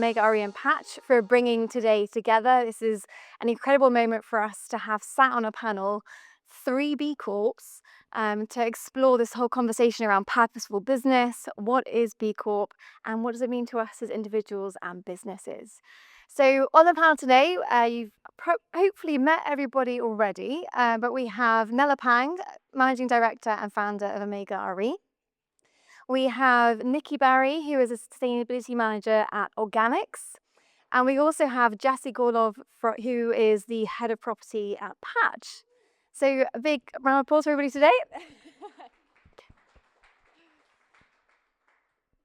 Omega RE and Patch for bringing today together. This is an incredible moment for us to have sat on a panel, 3 B Corps, to explore this whole conversation around purposeful business. What is B Corp and what does it mean to us as individuals and businesses? So on the panel today, you've hopefully met everybody already, but we have Nella Pang, Managing Director and Founder of Omega RE. We have Nikki Barry, who is a Sustainability Manager at Organics. And we also have Jassy Gorlov, who is the Head of Property at Patch. So a big round of applause for everybody today.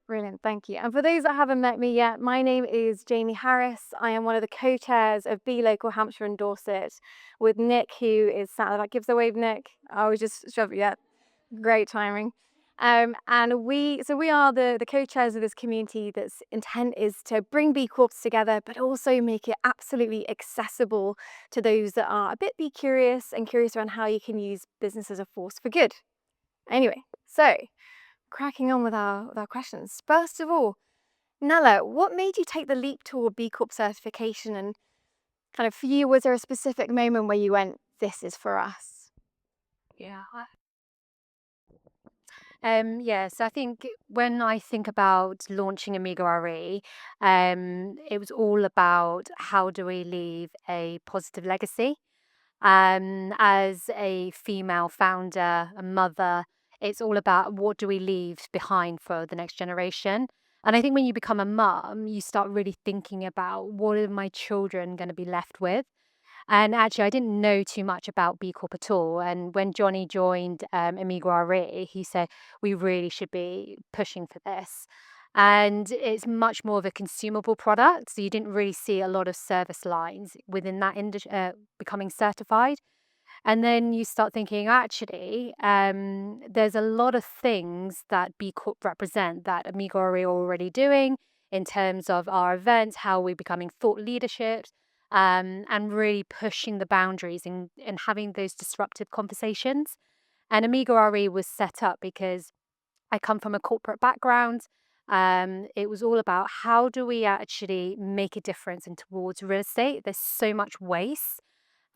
Brilliant, thank you. And for those that haven't met me yet, my name is Jamie Harris. I am one of the co-chairs of B Local Hampshire and Dorset with Nick, who is sat there. That gives a wave, Nick. I was just shoving, yeah, great timing. And we are the co-chairs of this community that's intent is to bring B Corps together, but also make it absolutely accessible to those that are a bit be curious and curious around how you can use business as a force for good. Anyway, so cracking on with our questions. First of all, Nella, what made you take the leap toward B Corp certification? And kind of for you, was there a specific moment where you went, this is for us? So I think when I think about launching Omega RE, it was all about how do we leave a positive legacy. As a female founder, a mother, it's all about what do we leave behind for the next generation. And I think when you become a mum, you start really thinking about what are my children going to be left with. And actually, I didn't know too much about B Corp at all. And when Johnny joined Amiga RE, he said, we really should be pushing for this. And it's much more of a consumable product. So you didn't really see a lot of service lines within that industry becoming certified. And then you start thinking, actually, there's a lot of things that B Corp represent that Amiga RE are already doing in terms of our events, how we're becoming thought leadership, and really pushing the boundaries and having those disruptive conversations. And Amiga RE was set up because I come from a corporate background. It was all about how do we actually make a difference in towards real estate. There's so much waste.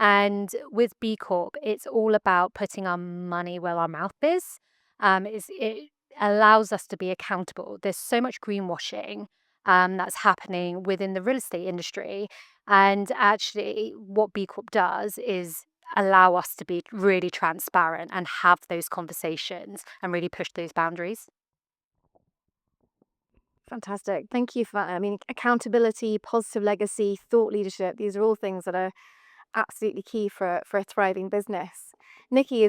And with B Corp, it's all about putting our money where our mouth is. It allows us to be accountable. There's so much greenwashing that's happening within the real estate industry. And actually, what B Corp does is allow us to be really transparent and have those conversations and really push those boundaries. Fantastic. Thank you for that. I mean, accountability, positive legacy, thought leadership, these are all things that are absolutely key for a thriving business. Nikki,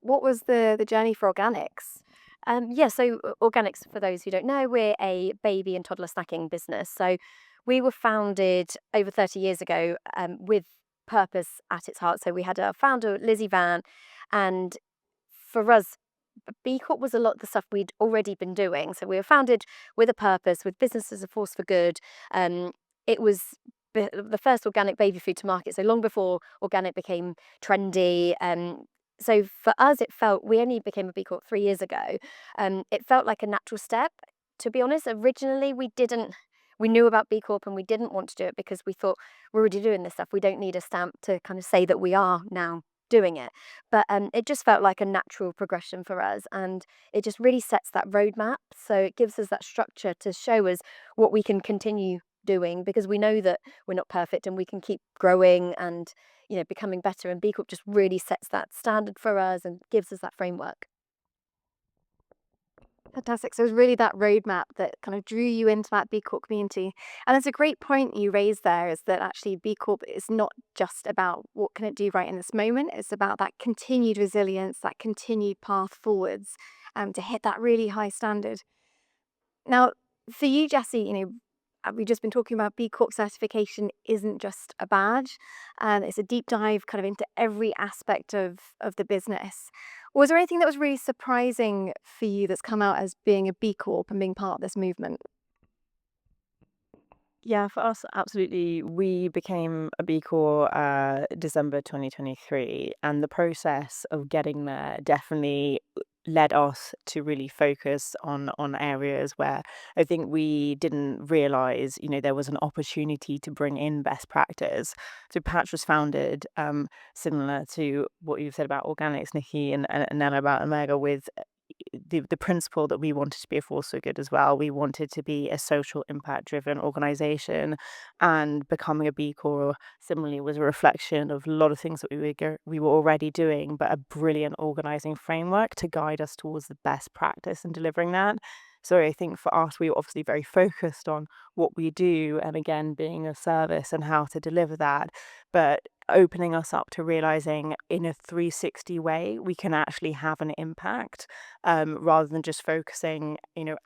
what was the journey for Organics? So Organics, for those who don't know, we're a baby and toddler snacking business. So we were founded over 30 years ago with purpose at its heart. So we had a founder, Lizzie Van, and for us, B Corp was a lot of the stuff we'd already been doing. So we were founded with a purpose, with business as a force for good. It was the first organic baby food to market, so long before organic became trendy. So for us, it felt, we only became a B Corp 3 years ago. It felt like a natural step. To be honest, originally we knew about B Corp and we didn't want to do it because we thought we're already doing this stuff. We don't need a stamp to kind of say that we are now doing it. But it just felt like a natural progression for us, and it just really sets that roadmap. So it gives us that structure to show us what we can continue doing, because we know that we're not perfect and we can keep growing and becoming better, and B Corp just really sets that standard for us and gives us that framework. Fantastic. So it was really that roadmap that kind of drew you into that B Corp community. And it's a great point you raised there, is that actually B Corp is not just about what can it do right in this moment. It's about that continued resilience, that continued path forwards to hit that really high standard. Now, for you, Jassy, we've just been talking about B Corp certification isn't just a badge, and it's a deep dive kind of into every aspect of the business. Was there anything that was really surprising for you that's come out as being a B Corp and being part of this movement? Yeah, for us, absolutely. We became a B Corp December 2023, and the process of getting there definitely led us to really focus on areas where I think we didn't realize, there was an opportunity to bring in best practice. So Patch was founded, similar to what you've said about organics, Nikki, and Nella about Omega, with the principle that we wanted to be a force for good as well. We wanted to be a social impact driven organization, and becoming a B Corp similarly was a reflection of a lot of things that we were already doing, but a brilliant organizing framework to guide us towards the best practice in delivering that. So I think for us, we were obviously very focused on what we do, and again, being a service and how to deliver that, but opening us up to realizing in a 360 way we can actually have an impact, rather than just focusing,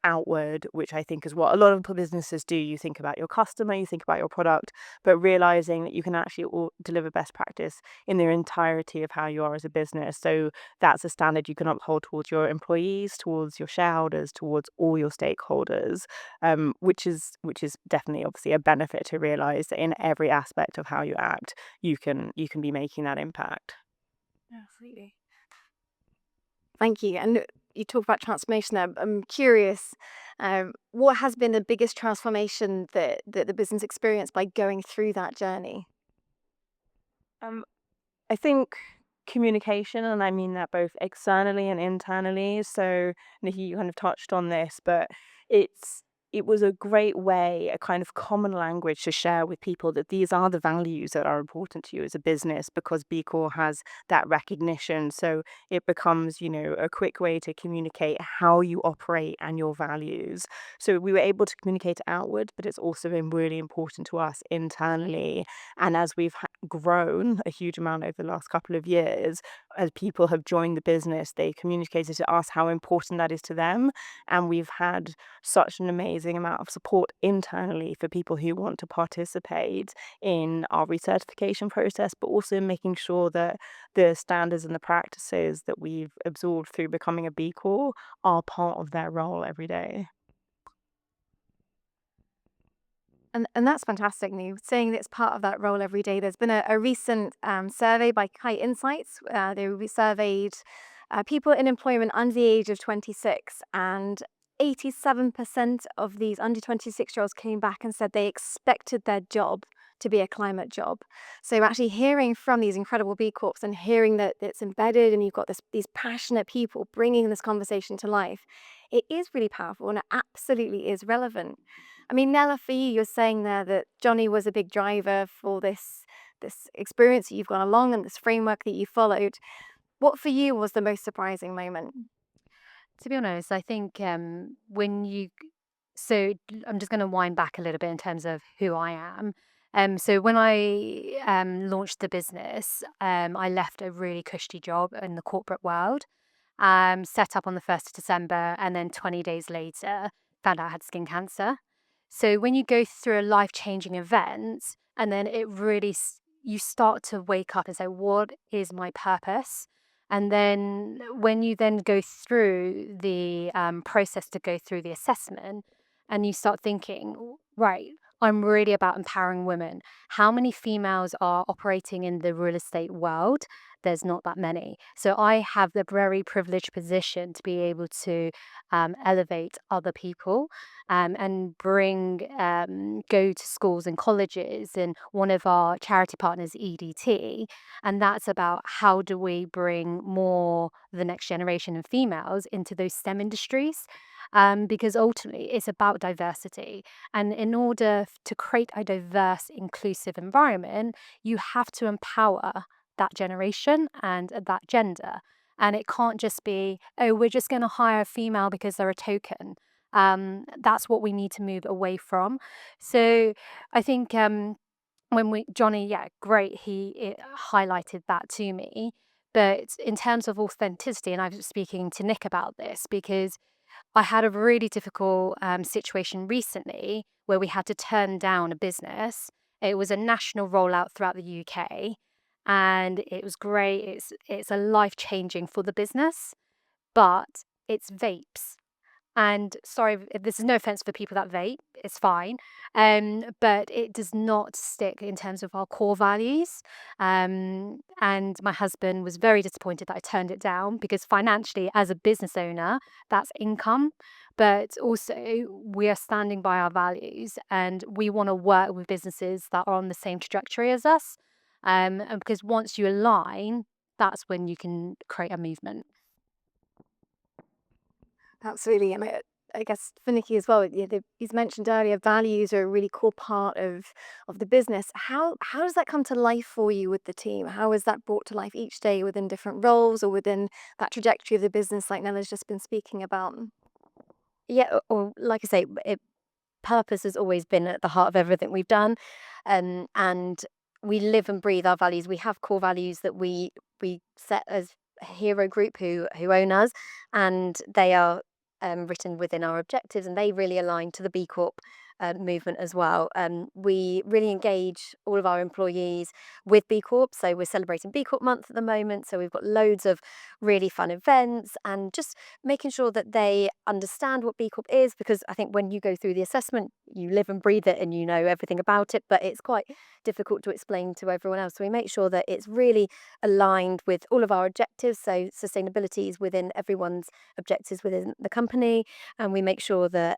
outward, which I think is what a lot of businesses do. You think about your customer, you think about your product, but realizing that you can actually deliver best practice in the entirety of how you are as a business. So that's a standard you can uphold towards your employees, towards your shareholders, towards all your stakeholders, which is definitely obviously a benefit to realize that in every aspect of how you act, you can be making that impact. Absolutely. Thank you. And you talk about transformation there. I'm curious, what has been the biggest transformation that the business experienced by going through that journey? I think communication, and I mean that both externally and internally. So Nikki, you kind of touched on this, but it was a great way, a kind of common language to share with people that these are the values that are important to you as a business, because B Corp has that recognition. So it becomes, a quick way to communicate how you operate and your values. So we were able to communicate outward, but it's also been really important to us internally. And as we've grown a huge amount over the last couple of years, as people have joined the business, they communicated to us how important that is to them. And we've had such an amazing amount of support internally for people who want to participate in our recertification process, but also making sure that the standards and the practices that we've absorbed through becoming a B Corp are part of their role every day. And that's fantastic, Neve. Saying that it's part of that role every day. There's been a recent survey by Kite Insights. They surveyed people in employment under the age of 26, and 87% of these under 26-year-olds came back and said they expected their job to be a climate job. So actually hearing from these incredible B Corps and hearing that it's embedded and you've got these passionate people bringing this conversation to life, it is really powerful and it absolutely is relevant. I mean, Nella, for you, you're saying there that Johnny was a big driver for this experience that you've gone along and this framework that you followed. What for you was the most surprising moment? To be honest, I think when you so I'm just going to wind back a little bit in terms of who I am. So when I launched the business, I left a really cushy job in the corporate world, set up on the 1st of December, and then 20 days later, found out I had skin cancer. So when you go through a life-changing event, and then it really, you start to wake up and say, what is my purpose? And then when you then go through the process to go through the assessment, and you start thinking, right, I'm really about empowering women. How many females are operating in the real estate world? There's not that many. So I have the very privileged position to be able to elevate other people, and go to schools and colleges. And one of our charity partners, EDT, and that's about how do we bring more the next generation of females into those STEM industries, because ultimately it's about diversity. And in order to create a diverse, inclusive environment, you have to empower that generation and that gender. And it can't just be, oh, we're just going to hire a female because they're a token. That's what we need to move away from. So I think Johnny, yeah, great, it highlighted that to me. But in terms of authenticity, and I was speaking to Nick about this because I had a really difficult situation recently where we had to turn down a business. It was a national rollout throughout the UK, and it was great. It's a life changing for the business, but it's vapes. And sorry, this is no offense for people that vape, it's fine. But it does not stick in terms of our core values. And my husband was very disappointed that I turned it down because financially, as a business owner, that's income. But also, we are standing by our values and we want to work with businesses that are on the same trajectory as us. And because once you align, that's when you can create a movement. Absolutely. And I guess for Nikki as well, he's mentioned earlier, values are a really core part of the business. How does that come to life for you with the team? How is that brought to life each day within different roles or within that trajectory of the business like Nella's just been speaking about? Yeah, or like I say, purpose has always been at the heart of everything we've done, and we live and breathe our values. We have core values that we set as a hero group who own us, and they are written within our objectives, and they really align to the B Corp movement as well. We really engage all of our employees with B Corp, so we're celebrating B Corp month at the moment. So we've got loads of really fun events and just making sure that they understand what B Corp is, because I think when you go through the assessment, you live and breathe it and you know everything about it, but it's quite difficult to explain to everyone else. So we make sure that it's really aligned with all of our objectives. So sustainability is within everyone's objectives within the company, and we make sure that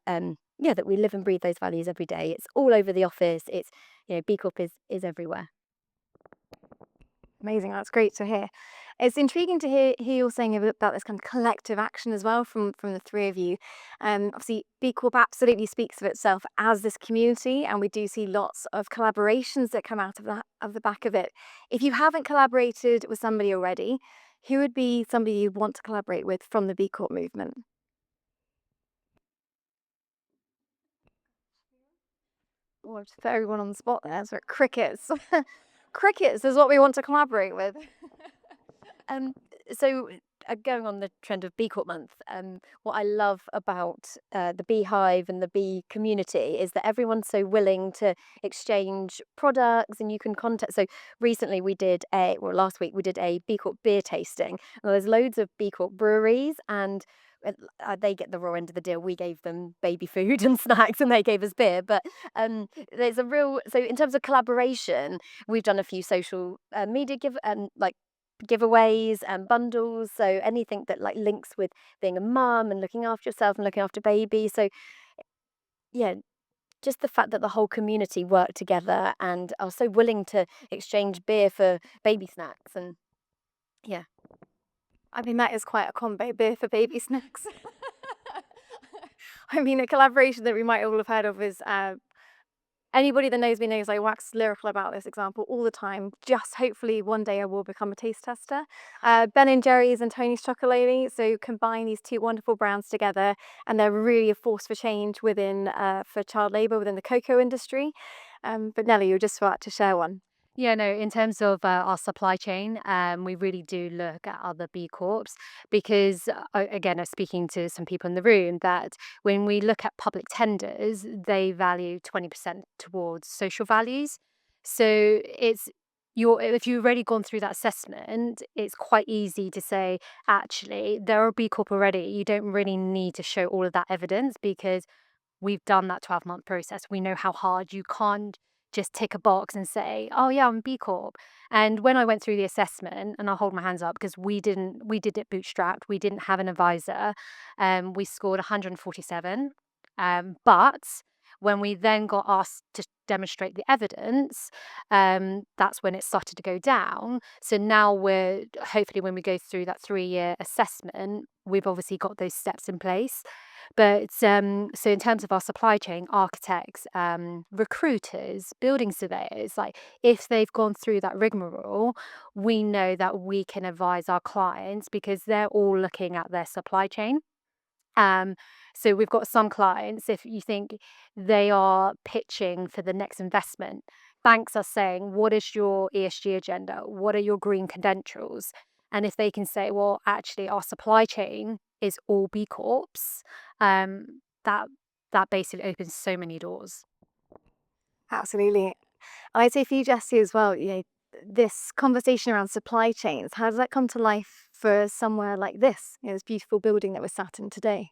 that we live and breathe those values every day. It's all over the office. It's B Corp is everywhere. Amazing. That's great to hear. It's intriguing to hear you're saying about this kind of collective action as well from the three of you. Obviously, B Corp absolutely speaks of itself as this community, and we do see lots of collaborations that come out of the back of it. If you haven't collaborated with somebody already, who would be somebody you want to collaborate with from the B Corp movement? Oh, I've just put everyone on the spot there. So crickets. Crickets is what we want to collaborate with. So going on the trend of B Corp month, what I love about the beehive and the bee community is that everyone's so willing to exchange products, and you can contact. So recently last week we did a B Corp beer tasting. And there's loads of B Corp breweries, and they get the raw end of the deal. We gave them baby food and snacks, and they gave us beer. But there's a real so in terms of collaboration, we've done a few social media giveaways and bundles, so anything that like links with being a mum and looking after yourself and looking after baby. So yeah, just the fact that the whole community work together and are so willing to exchange beer for baby snacks, and yeah. I mean, that is quite a combo, beer for baby snacks. I mean, a collaboration that we might all have heard of is anybody that knows me knows I wax lyrical about this example all the time. Just hopefully one day I will become a taste tester. Ben and Jerry's and Tony's Chocolate. So combine these two wonderful brands together, and they're really a force for change within for child labour within the cocoa industry. But Nelly, you're just about to share one. Yeah, no, in terms of our supply chain, we really do look at other B Corps because, again, I'm speaking to some people in the room that when we look at public tenders, they value 20% towards social values. So if you've already gone through that assessment, it's quite easy to say, actually, there are B Corp already. You don't really need to show all of that evidence because we've done that 12-month process. We know how hard. You can't just tick a box and say, oh yeah, I'm B Corp. And when I went through the assessment, and I'll hold my hands up because we did it bootstrapped. We didn't have an advisor. We scored 147. But when we then got asked to demonstrate the evidence, that's when it started to go down. So now hopefully when we go through that 3-year assessment, we've obviously got those steps in place. But so in terms of our supply chain, architects, recruiters, building surveyors, like if they've gone through that rigmarole, we know that we can advise our clients because they're all looking at their supply chain. So we've got some clients, if you think they are pitching for the next investment, banks are saying, what is your ESG agenda? What are your green credentials? And if they can say, well, actually, our supply chain is all B Corps, that basically opens so many doors. Absolutely. And I'd say for you, Jessie, as well, this conversation around supply chains, how does that come to life for somewhere like this beautiful building that we're sat in today?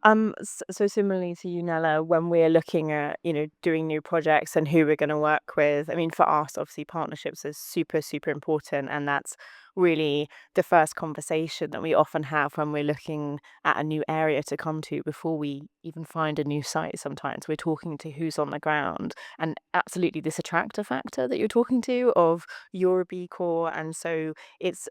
So similarly to you, Nella, when we're looking at, doing new projects and who we're going to work with, I mean, for us, obviously, partnerships is super, super important. And that's really the first conversation that we often have when we're looking at a new area to come to before we even find a new site. Sometimes we're talking to who's on the ground, and absolutely this attractor factor that you're talking to of you're a B Corp. And so it's,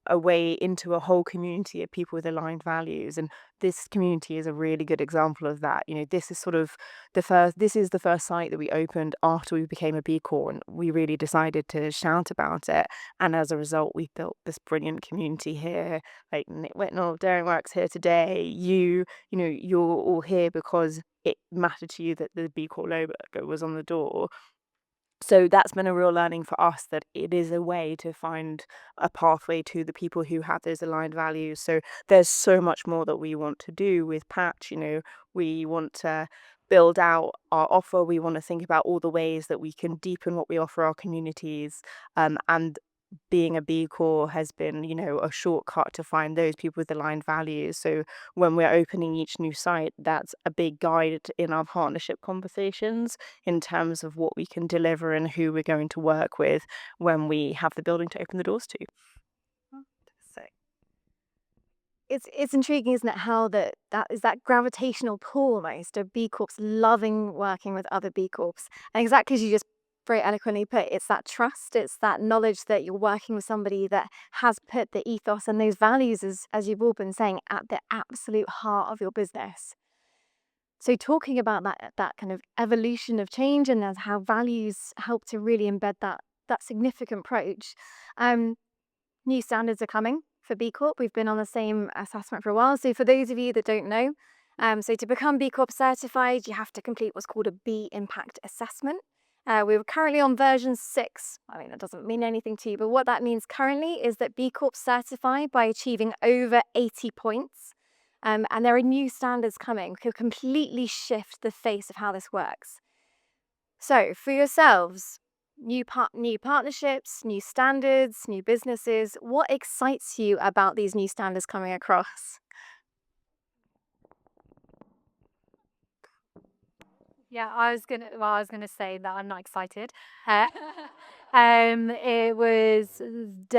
a way into a whole community of people with aligned values. And this community is a really good example of that. This is sort of this is the first site that we opened after we became a B Corp, and we really decided to shout about it. And as a result, we've built this brilliant community here. Like Nick Whitnell, Daring Works here today. You're all here because it mattered to you that the B Corp logo was on the door. So that's been a real learning for us, that it is a way to find a pathway to the people who have those aligned values. So there's so much more that we want to do with Patch. We want to build out our offer. We want to think about all the ways that we can deepen what we offer our communities. And being a B Corp has been, a shortcut to find those people with aligned values. So when we're opening each new site, that's a big guide in our partnership conversations in terms of what we can deliver and who we're going to work with when we have the building to open the doors to. So It's intriguing, isn't it, how that is that gravitational pull almost of B Corps loving working with other B Corps. And exactly as you just very eloquently put, it's that trust, it's that knowledge that you're working with somebody that has put the ethos and those values, as you've all been saying, at the absolute heart of your business. So talking about that kind of evolution of change and as how values help to really embed that significant approach. New standards are coming for B Corp. We've been on the same assessment for a while. So for those of you that don't know, so to become B Corp certified, you have to complete what's called a B Impact Assessment. We're currently on version 6. I mean, that doesn't mean anything to you, but what that means currently is that B Corp certified by achieving over 80 points. And there are new standards coming to completely shift the face of how this works. So for yourselves, new partnerships, new standards, new businesses, what excites you about these new standards coming across? Yeah, I was gonna say that I'm not excited. It was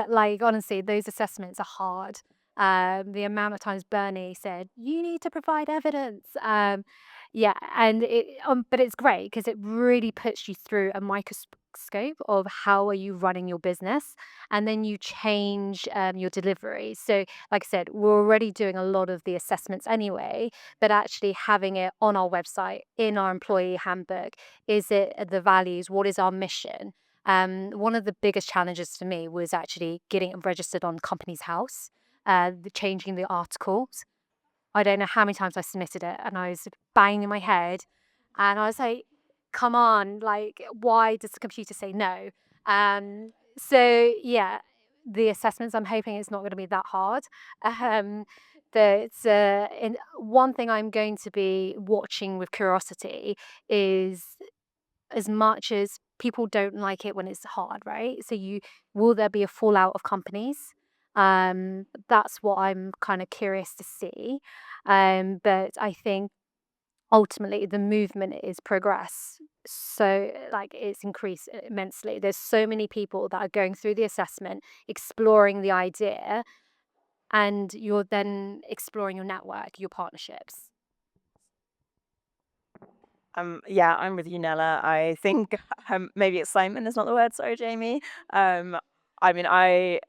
like, honestly, those assessments are hard. The amount of times Bernie said you need to provide evidence. Yeah, and but it's great because it really puts you through a microscope of how are you running your business, and then you change your delivery. So, like I said, we're already doing a lot of the assessments anyway, but actually having it on our website, in our employee handbook, is it the values? What is our mission? One of the biggest challenges for me was actually getting it registered on Companies House, changing the articles. I don't know how many times I submitted it, and I was banging my head, and I was like, "Come on, like, why does the computer say no?" So yeah, the assessments, I'm hoping it's not going to be that hard. Um, but one thing I'm going to be watching with curiosity is, as much as people don't like it when it's hard, right? So will there be a fallout of companies? That's what I'm kind of curious to see. But I think ultimately the movement is progress. So like it's increased immensely. There's so many people that are going through the assessment, exploring the idea, and you're then exploring your network, your partnerships. Yeah, I'm with you, Nella. I think maybe excitement is not the word. Sorry, Jamie. I mean, I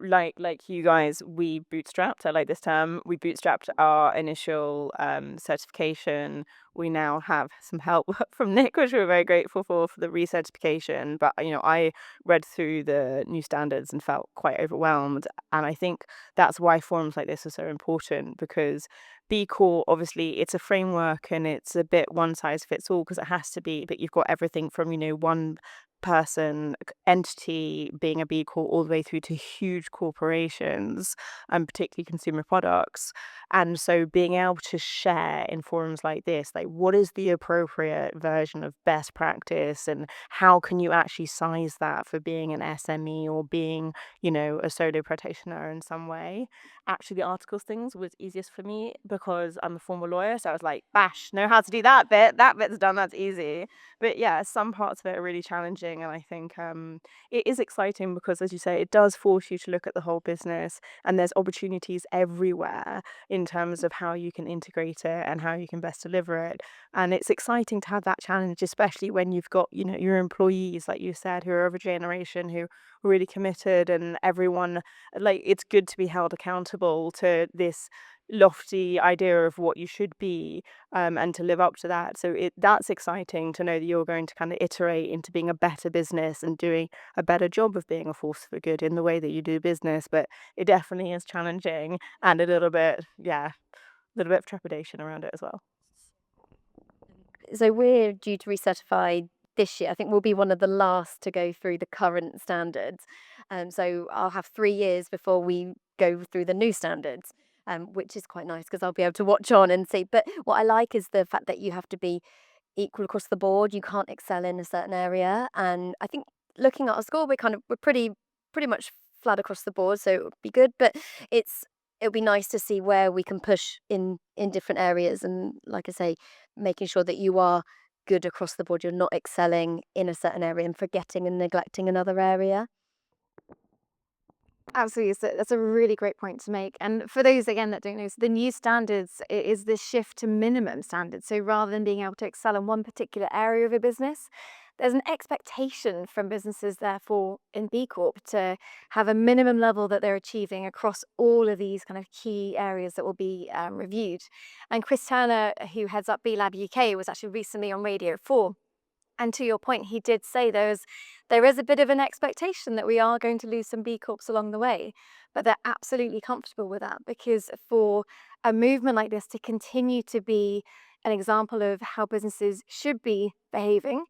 like you guys. We bootstrapped. I like this term. We bootstrapped our initial certification. We now have some help from Nick, which we're very grateful for the recertification. But I read through the new standards and felt quite overwhelmed. And I think that's why forums like this are so important, because B Corp, obviously, it's a framework and it's a bit one size fits all because it has to be, but you've got everything from, one person entity being a B Corp all the way through to huge corporations, and particularly consumer products. And so being able to share in forums like this, like what is the appropriate version of best practice, and how can you actually size that for being an SME or being, a solo practitioner in some way. Actually, the articles things was easiest for me because I'm a former lawyer, so I was like, bash, know how to do that bit. That bit's done, that's easy. But yeah, some parts of it are really challenging, and I think it is exciting because, as you say, it does force you to look at the whole business, and there's opportunities everywhere in terms of how you can integrate it and how you can best deliver it. And it's exciting to have that challenge, especially when you've got, your employees, like you said, who are of a generation who are really committed, and everyone, like, it's good to be held accountable to this lofty idea of what you should be, and to live up to that. So that's exciting to know that you're going to kind of iterate into being a better business and doing a better job of being a force for good in the way that you do business. But it definitely is challenging, and a little bit, a little bit of trepidation around it as well. So we're due to recertify this year. I think we'll be one of the last to go through the current standards. So I'll have 3 years before we go through the new standards, which is quite nice because I'll be able to watch on and see. But what I like is the fact that you have to be equal across the board. You can't excel in a certain area. And I think looking at our score, we're pretty much flat across the board, so it would be good. But it'll be nice to see where we can push in different areas. And like I say, making sure that you are good across the board. You're not excelling in a certain area and forgetting and neglecting another area. Absolutely, so that's a really great point to make. And for those again that don't know, so the new standards is this shift to minimum standards. So rather than being able to excel in one particular area of a business, there's an expectation from businesses, therefore, in B Corp to have a minimum level that they're achieving across all of these kind of key areas that will be reviewed. And Chris Turner, who heads up B Lab UK, was actually recently on Radio 4. And to your point, he did say there is a bit of an expectation that we are going to lose some B Corps along the way, but they're absolutely comfortable with that, because for a movement like this to continue to be an example of how businesses should be behaving,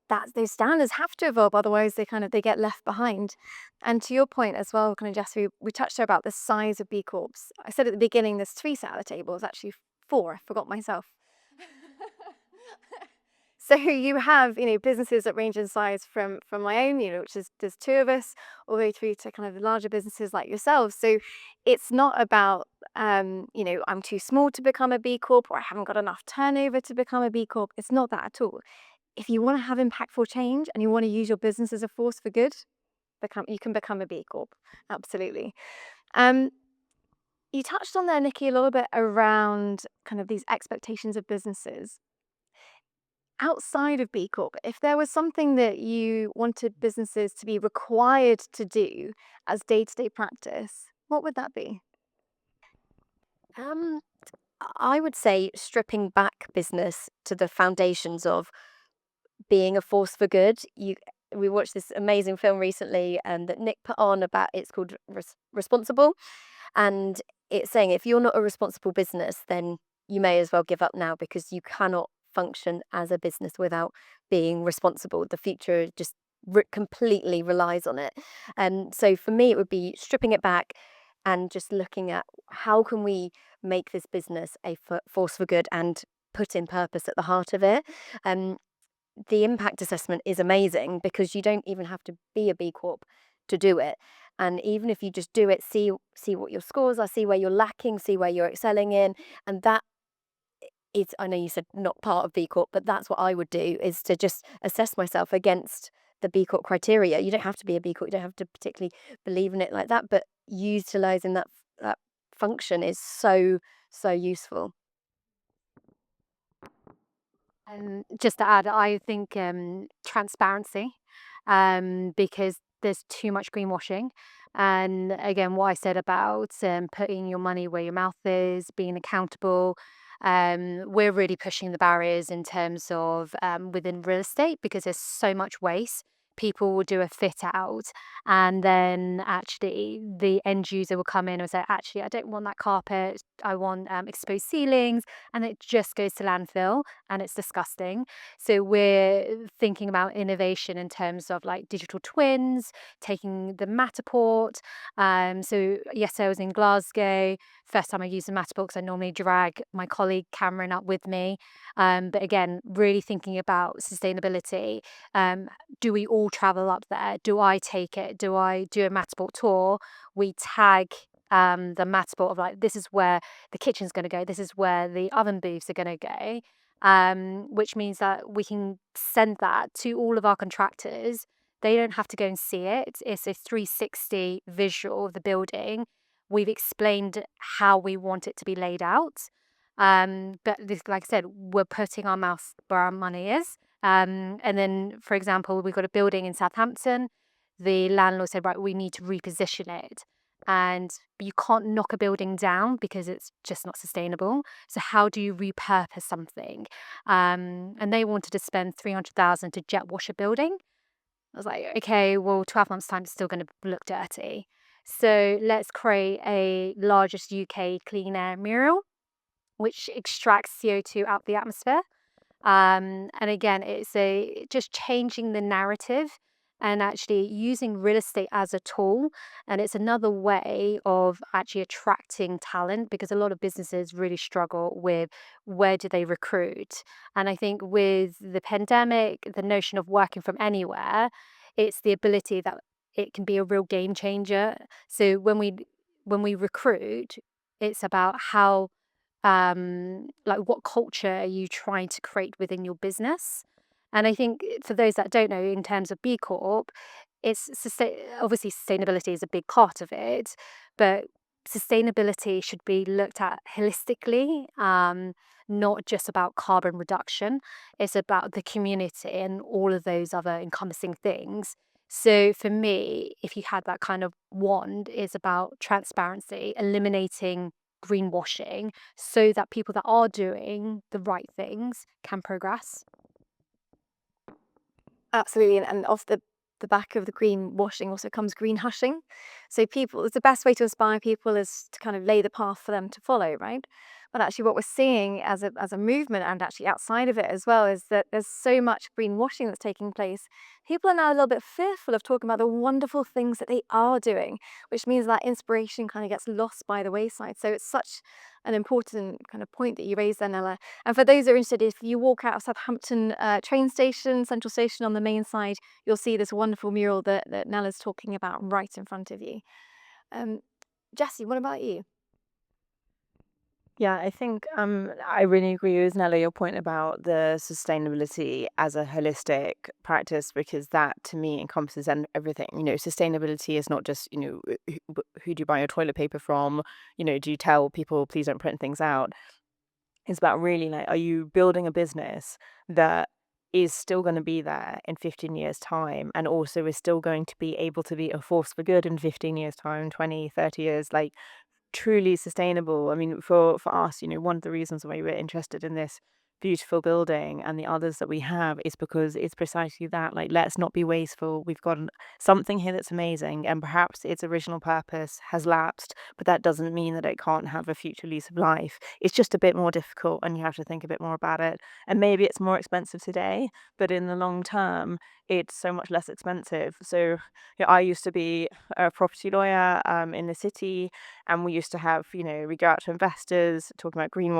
that those standards have to evolve, otherwise they get left behind. And to your point as well, kind of Jess, we touched there about the size of B Corps. I said at the beginning there's 3 sat at the table, it's actually 4, I forgot myself. So you have, businesses that range in size from my own, which is there's 2 of us, all the way through to kind of the larger businesses like yourselves. So it's not about, I'm too small to become a B Corp, or I haven't got enough turnover to become a B Corp. It's not that at all. If you want to have impactful change and you want to use your business as a force for good, you can become a B Corp. Absolutely. You touched on there, Nikki, a little bit around kind of these expectations of businesses. Outside of B Corp, if there was something that you wanted businesses to be required to do as day-to-day practice, what would that be? Um, I would say stripping back business to the foundations of being a force for good. We watched this amazing film recently, that Nick put on about, it's called Responsible, and it's saying if you're not a responsible business, then you may as well give up now, because you cannot function as a business without being responsible. The future just completely relies on it. And so for me, it would be stripping it back and just looking at how can we make this business a force for good and put in purpose at the heart of it. Um, the impact assessment is amazing because you don't even have to be a B Corp to do it. And even if you just do it, see what your scores are, see where you're lacking, see where you're excelling in. And that is, I know you said not part of B Corp, but that's what I would do, is to just assess myself against the B Corp criteria. You don't have to be a B Corp, you don't have to particularly believe in it like that, but utilizing that function is so useful. Just to add, I think transparency, because there's too much greenwashing. And again, what I said about putting your money where your mouth is, being accountable. We're really pushing the barriers in terms of within real estate, because there's so much waste people will do a fit out, and then actually the end user will come in and say, actually, I don't want that carpet, I want exposed ceilings, and it just goes to landfill and it's disgusting. So we're thinking about innovation in terms of like digital twins, taking the Matterport. So yesterday I was in Glasgow. First time I used the Matterport, because I normally drag my colleague Cameron up with me. But again, really thinking about sustainability. Do we all travel up there? Do I take it? Do I do a Matterport tour? We tag the Matterport of like, this is where the kitchen's going to go, this is where the oven booths are going to go, which means that we can send that to all of our contractors. They don't have to go and see it. It's a 360 visual of the building. We've explained how we want it to be laid out. But this, like I said, we're putting our mouth where our money is. And then, for example, we've got a building in Southampton. The landlord said, right, we need to reposition it. And you can't knock a building down because it's just not sustainable. So how do you repurpose something? And they wanted to spend 300,000 to jet wash a building. I was like, okay, well, 12 months' time, it's still going to look dirty. So let's create a largest UK clean air mural, which extracts CO2 out the atmosphere. And again, it's just changing the narrative and actually using real estate as a tool. And it's another way of actually attracting talent, because a lot of businesses really struggle with where do they recruit. And I think with the pandemic, the notion of working from anywhere, it's the ability that it can be a real game changer. So when we recruit, it's about how like what culture are you trying to create within your business. And I think for those that don't know, in terms of B Corp, obviously sustainability is a big part of it, but sustainability should be looked at holistically, not just about carbon reduction. It's about the community and all of those other encompassing things. So for me, if you had that kind of wand, it's about transparency, eliminating greenwashing, so that people that are doing the right things can progress. Absolutely, and off the back of the greenwashing also comes green hushing. So people, it's the best way to inspire people is to kind of lay the path for them to follow, right? But actually, what we're seeing as a movement, and actually outside of it as well, is that there's so much greenwashing that's taking place. People are now a little bit fearful of talking about the wonderful things that they are doing, which means that inspiration kind of gets lost by the wayside. So it's such an important kind of point that you raised there, Nella. And for those that are interested, if you walk out of Southampton train station, Central Station on the main side, you'll see this wonderful mural that Nella's talking about right in front of you. Jessie, what about you? Yeah, I think I really agree with Nella, your point about the sustainability as a holistic practice, because that to me encompasses everything. Sustainability is not just, who do you buy your toilet paper from? Do you tell people please don't print things out? It's about really like, are you building a business that is still going to be there in 15 years' time, and also is still going to be able to be a force for good in 15 years' time, 20, 30 years, like truly sustainable. I mean, for us, one of the reasons why we're interested in this beautiful building and the others that we have is because it's precisely that, like, let's not be wasteful. We've got something here that's amazing, and perhaps its original purpose has lapsed, but that doesn't mean that it can't have a future lease of life. It's just a bit more difficult, and you have to think a bit more about it. And maybe it's more expensive today, but in the long term it's so much less expensive. So I used to be a property lawyer in the city, and we used to have, we go out to investors talking about greenwashing